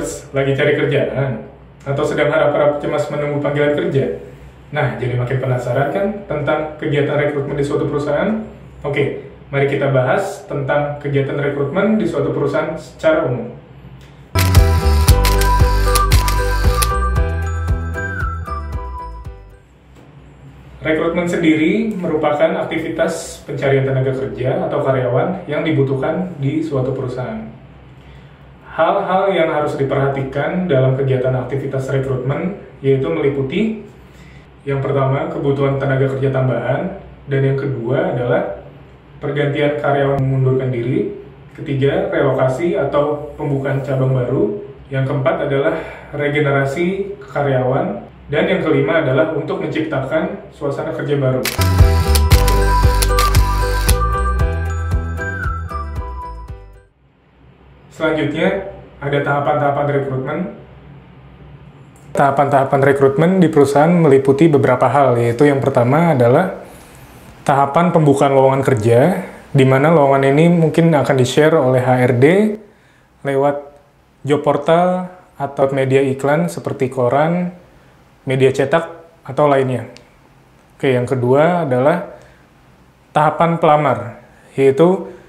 Seekers, lagi cari kerjaan? Atau sedang harap-harap cemas menunggu panggilan kerja? Nah, jadi makin penasaran kan tentang kegiatan rekrutmen di suatu perusahaan? Oke, mari kita bahas tentang kegiatan rekrutmen di suatu perusahaan secara umum. Rekrutmen sendiri merupakan aktivitas pencarian tenaga kerja atau karyawan yang dibutuhkan di suatu perusahaan. Hal-hal yang harus diperhatikan dalam kegiatan aktivitas rekrutmen yaitu meliputi yang pertama, kebutuhan tenaga kerja tambahan, dan yang kedua adalah pergantian karyawan mengundurkan diri, ketiga, relokasi atau pembukaan cabang baru, yang keempat adalah regenerasi karyawan, dan yang kelima adalah untuk menciptakan suasana kerja baru. Selanjutnya, ada tahapan-tahapan rekrutmen. Tahapan-tahapan rekrutmen di perusahaan meliputi beberapa hal, yaitu yang pertama adalah tahapan pembukaan lowongan kerja, di mana lowongan ini mungkin akan di-share oleh HRD lewat job portal atau media iklan seperti koran, media cetak, atau lainnya. Oke, yang kedua adalah tahapan pelamar, yaitu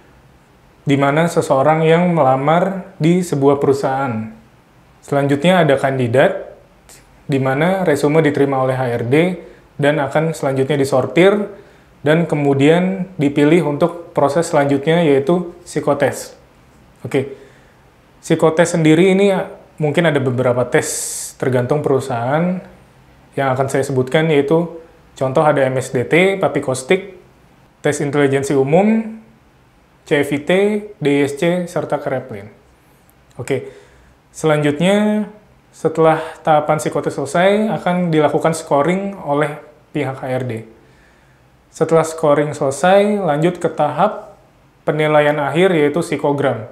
di mana seseorang yang melamar di sebuah perusahaan. Selanjutnya ada kandidat, di mana resume diterima oleh HRD dan akan selanjutnya disortir dan kemudian dipilih untuk proses selanjutnya yaitu psikotes. Oke, psikotes sendiri ini mungkin ada beberapa tes tergantung perusahaan yang akan saya sebutkan, yaitu contoh ada MSDT, Papikostik, tes intelijensi umum, CFIT, DISC, serta Kraepelin. Oke, selanjutnya setelah tahapan psikotes selesai akan dilakukan scoring oleh pihak HRD. Setelah scoring selesai, lanjut ke tahap penilaian akhir yaitu psikogram.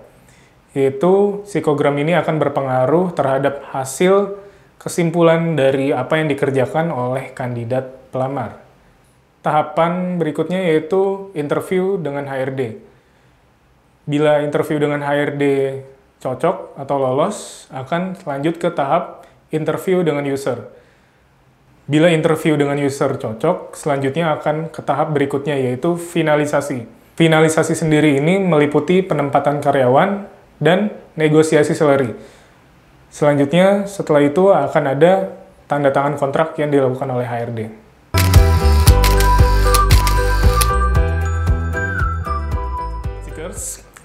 Yaitu psikogram ini akan berpengaruh terhadap hasil kesimpulan dari apa yang dikerjakan oleh kandidat pelamar. Tahapan berikutnya yaitu interview dengan HRD. Bila interview dengan HRD cocok atau lolos, akan lanjut ke tahap interview dengan user. Bila interview dengan user cocok, selanjutnya akan ke tahap berikutnya yaitu finalisasi. Finalisasi sendiri ini meliputi penempatan karyawan dan negosiasi salary. Selanjutnya, setelah itu akan ada tanda tangan kontrak yang dilakukan oleh HRD.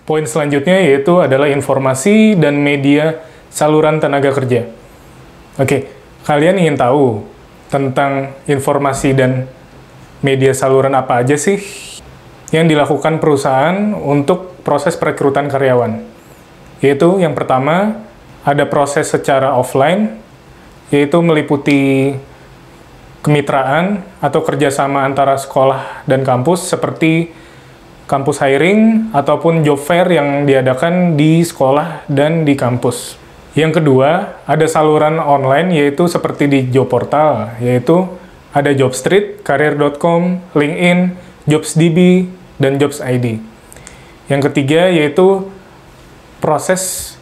Poin selanjutnya yaitu adalah informasi dan media saluran tenaga kerja. Oke, kalian ingin tahu tentang informasi dan media saluran apa aja sih yang dilakukan perusahaan untuk proses perekrutan karyawan? Yaitu yang pertama, ada proses secara offline, yaitu meliputi kemitraan atau kerjasama antara sekolah dan kampus seperti kampus hiring ataupun job fair yang diadakan di sekolah dan di kampus. Yang kedua, ada saluran online yaitu seperti di job portal, yaitu ada Jobstreet, Career.com, LinkedIn, JobsDB, dan JobsID. Yang ketiga yaitu proses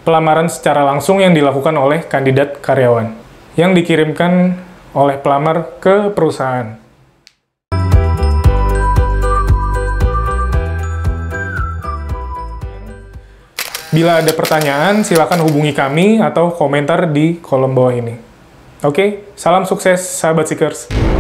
pelamaran secara langsung yang dilakukan oleh kandidat karyawan, yang dikirimkan oleh pelamar ke perusahaan. Bila ada pertanyaan, silakan hubungi kami atau komentar di kolom bawah ini. Oke, salam sukses sahabat Seekers.